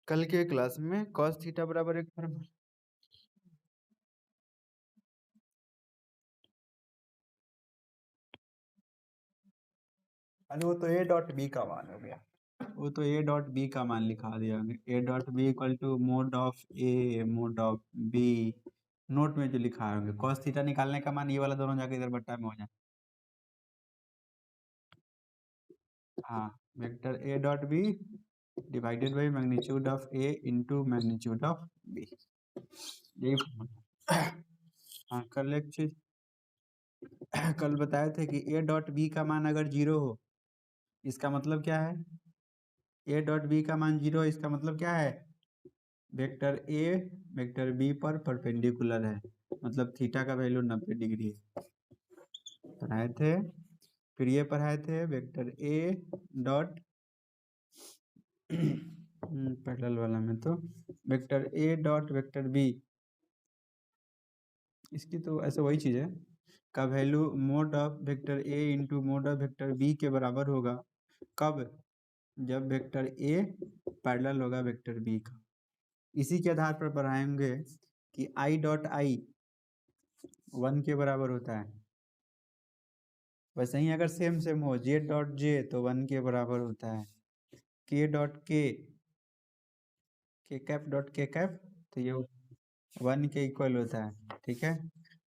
कल के क्लास में cos थीटा बराबर एक फॉर्मूला। अरे वो तो ए डॉट बी का मान हो गया, वो तो ए डॉट बी का मान लिखा दिया, A dot B equal to mod of A mod of B, note में जो लिखा होंगे cos थीटा निकालने का मान ये वाला दोनों जाके इधर बट्टा में हो जाए। हाँ, vector A dot B divided by magnitude of A into magnitude of B, यही फॉर्मूला। हाँ, कल एक चीज कल बताए थे कि ए डॉट बी का मान अगर जीरो हो, इसका मतलब क्या है? ए डॉट बी का मान जीरो, इसका मतलब क्या है? वेक्टर ए वेक्टर बी पर परपेंडिकुलर है, मतलब थीटा का वैल्यू 90 डिग्री है। पढ़ाए थे। फिर ये पढ़ाए थे वेक्टर ए डॉट पैरेलल वाला में तो vector A dot vector B, इसकी तो ऐसे वही चीज है, का value mod of vector A into mod of vector B के बराबर होगा। कब? जब वेक्टर ए पैरेलल होगा वेक्टर बी का। इसी के आधार पर पढ़ाएंगे कि आई डॉट आई 1 के बराबर होता है, वैसे ही अगर सेम सेम हो जे डॉट जे तो 1 के बराबर होता है, के डॉट के कैप डॉट के कैप तो ये 1 के इक्वल होता है। ठीक है,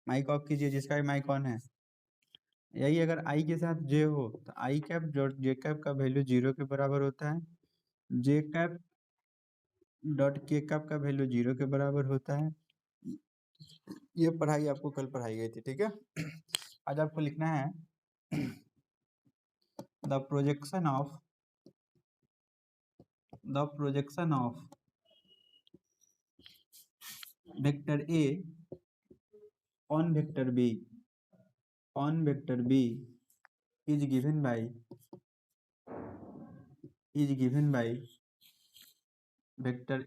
माइक ऑफ कीजिए जिसका भी माइक ऑन है। यही अगर आई के साथ जे हो तो आई कैप डॉट जे कैप का वैल्यू 0 के बराबर होता है, जे कैप डॉट के कैप का वैल्यू 0 के बराबर होता है। ये पढ़ाई आपको कल पढ़ाई गई थी। ठीक है, आज आपको लिखना है the projection of vector A on vector B is given by vector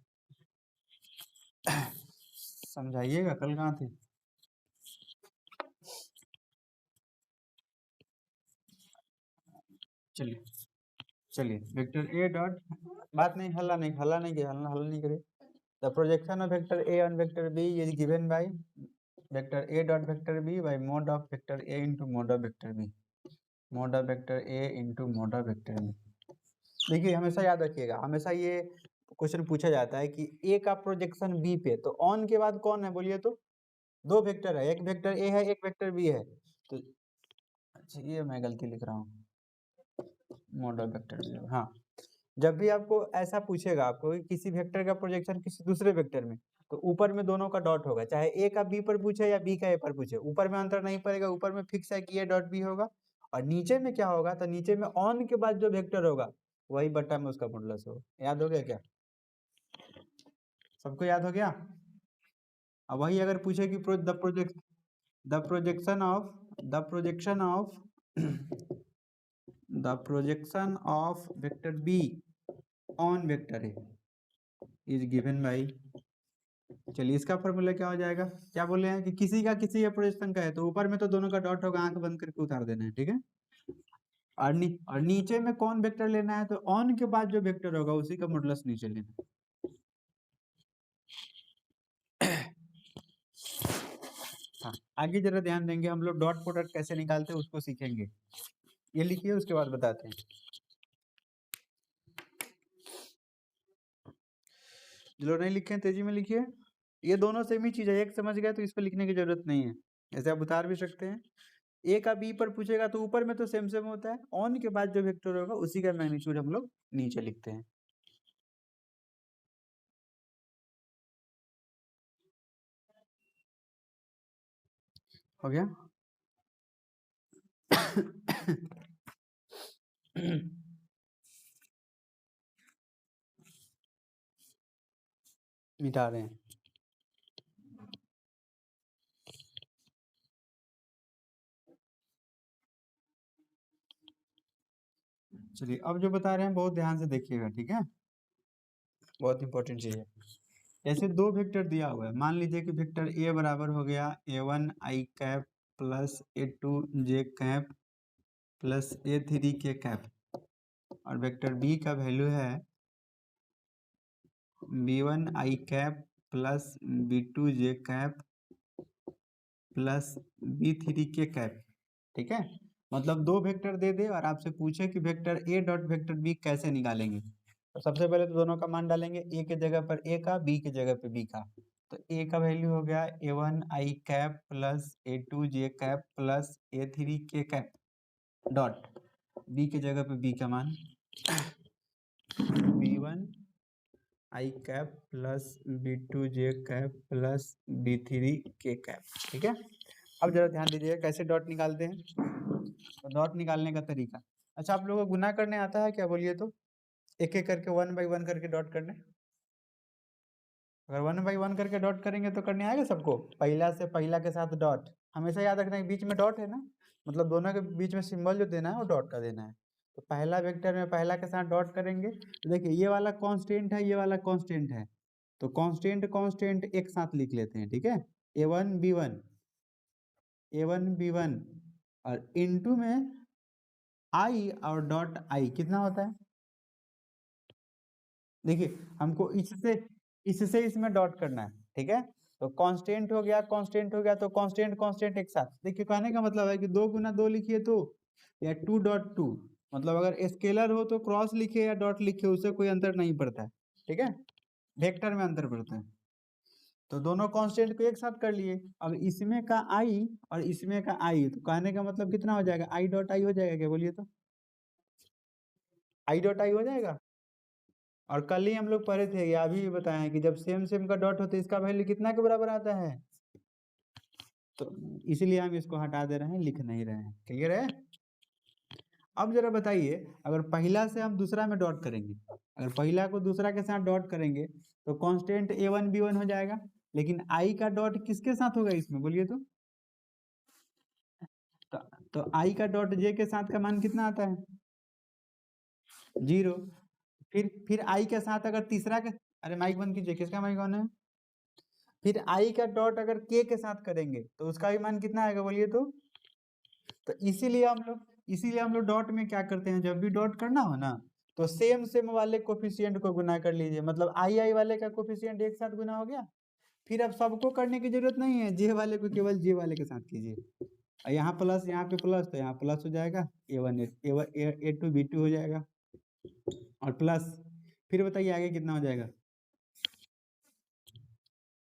समझाइएगा, कल कहाँ थे? चलिए वेक्टर ए डॉट, बात नहीं, हल्ला नहीं करे। The projection of vector A on vector B is given by vector A dot vector B by mod of vector A into mod of vector B, mod of vector A into mod of vector B. देखिए हमेशा याद रखिएगा, हमेशा ये question पूछा जाता है कि ए का प्रोजेक्शन बी पे, तो ऑन के बाद कौन है बोलिए तो? दो वेक्टर है, एक वेक्टर ए है एक वेक्टर बी है, तो अच्छा ये मैं गलती लिख रहा हूँ, मोड ऑफ वेक्टर। हाँ, जब भी आपको ऐसा पूछेगा आपको कि किसी वेक्टर का प्रोजेक्शन किसी दूसरे वेक्टर में, तो ऊपर में दोनों का डॉट होगा, चाहे ए का बी पर पूछे या बी का ए पर पूछे, ऊपर में अंतर नहीं पड़ेगा, ऊपर में फिक्स है कि ए डॉट बी होगा। और नीचे में क्या होगा, तो नीचे में ऑन के बाद जो वेक्टर होगा वही बट्टा में उसका मॉडुलस होगा। याद हो गया क्या? सबको याद हो गया? अब वही अगर पूछे कि the projection of vector be on vector A is given by, चलिए इसका फॉर्मूला क्या हो जाएगा? क्या बोले हैं कि किसी का प्रोजेक्शन का है तो ऊपर में तो दोनों का डॉट होगा, आंख बंद करके उतार देना है। ठीक है, और नीचे में कौन वेक्टर लेना है, तो ऑन के बाद जो वेक्टर होगा उसी का मॉडुलस नीचे लेना। हाँ, आगे जरा ध्यान देंगे, हम लोग डॉट प्रोडक्ट कैसे निकालते हैं उसको सीखेंगे। ये लिखिए, उसके बाद बताते हैं। जो नहीं लिखे हैं तेजी में लिखिए, ये दोनों सेम ही चीज है, एक समझ गए तो इस पर लिखने की जरूरत नहीं है, ऐसे आप उतार भी सकते हैं। ए का बी पर पूछेगा तो ऊपर में तो सेम सेम होता है, ऑन के बाद जो वेक्टर होगा उसी का मैग्नीट्यूड हम लोग नीचे लिखते हैं। हो गया? मिटा रहे हैं। चलिए अब जो बता रहे हैं बहुत ध्यान से देखिएगा, ठीक है, बहुत इंपॉर्टेंट चीज है। जैसे दो वेक्टर दिया हुआ है, मान लीजिए कि वेक्टर ए बराबर हो गया a1 आई कैप प्लस a2 जे कैप प्लस a3 के कैप, और वेक्टर बी का वैल्यू है b1 i cap plus b2 j cap plus b3 के कैप। ठीक है, मतलब दो वेक्टर दे दे और आपसे पूछे कि vector A dot vector B कैसे निकालेंगे। तो सबसे पहले तो दोनों का मान डालेंगे, ए के जगह पर ए का, बी के जगह पर बी का। तो ए का वैल्यू हो गया a1 i cap plus a2 j cap plus a3 के कैप डॉट बी के जगह पे बी का मान b1 i cap plus b2 j cap plus b3 के कैप। ठीक है, अब जरा ध्यान दीजिए कैसे डॉट निकालते हैं। तो डॉट निकालने का तरीका, अच्छा आप लोगों को गुना करने आता है क्या, बोलिए तो, एक एक करके 1 बाई 1 करके डॉट करने। अगर 1 बाई 1 करके डॉट करेंगे तो करने आएगा सबको, पहला से पहला के साथ डॉट। हमेशा याद रखना है बीच में डॉट है ना, मतलब दोनों के बीच में सिंबल जो देना है वो डॉट का देना है। तो पहला वेक्टर में पहला के साथ डॉट करेंगे, तो देखिए ये वाला कांस्टेंट है, ये वाला कांस्टेंट है, तो कांस्टेंट कांस्टेंट एक साथ लिख लेते हैं। ठीक है, a1 b1 a1 b1 और इनटू में आई और डॉट आई कितना होता है। देखिए हमको इससे इसमें डॉट करना है। ठीक है, तो कांस्टेंट हो गया, कांस्टेंट हो गया, तो कांस्टेंट कांस्टेंट एक साथ। देखिए कहने का मतलब है कि 2 गुना 2 लिखिए तो, या 2.2, मतलब अगर स्केलर हो तो क्रॉस लिखिए या डॉट लिखिए, उससे कोई अंतर नहीं पड़ता है। ठीक है, वेक्टर में अंतर पड़ता है। तो दोनों कांस्टेंट को एक साथ कर लिए। अब इसमें का आई और इसमें का आई, तो कहने का मतलब कितना हो जाएगा, आई डॉट आई हो जाएगा क्या, बोलिए तो, आई डॉट आई हो जाएगा। और कल ही हम लोग पढ़े थे, या अभी बताए हैं कि जब सेम सेम का डॉट होता है इसका वैल्यू कितना के बराबर आता है। तो इसलिए हम इसको हटा दे रहे हैं, लिख नहीं रहे हैं। क्लियर है। अब जरा बताइए, अगर पहला से हम दूसरा में डॉट करेंगे, अगर पहला को दूसरा के साथ डॉट करेंगे तो कांस्टेंट a1 b1 हो जाएगा, लेकिन आई का डॉट किसके साथ होगा इसमें, बोलिए तो। तो, तो आई का डॉट जे के साथ का मान कितना आता है, 0। फिर आई के साथ अगर तीसरा के, अरे माइक बंद कीजिए, किसका माइक ऑन है। फिर आई का डॉट अगर के के साथ करेंगे तो उसका भी मान कितना आएगा, बोलिए तो इसीलिए हम लोग डॉट में क्या करते हैं, जब भी डॉट करना हो ना तो सेम सेम वाले कोफिशिएंट को गुना कर लीजिए, मतलब आई आई वाले का कोफिशिएंट एक साथ गुना हो गया। फिर अब सबको करने की जरूरत नहीं है, जे वाले को केवल जे वाले के साथ कीजिए। यहाँ प्लस, यहाँ पे प्लस, तो यहाँ प्लस हो जाएगा, a1 a2 b2 हो जाएगा और प्लस। फिर बताइए आगे कितना हो जाएगा,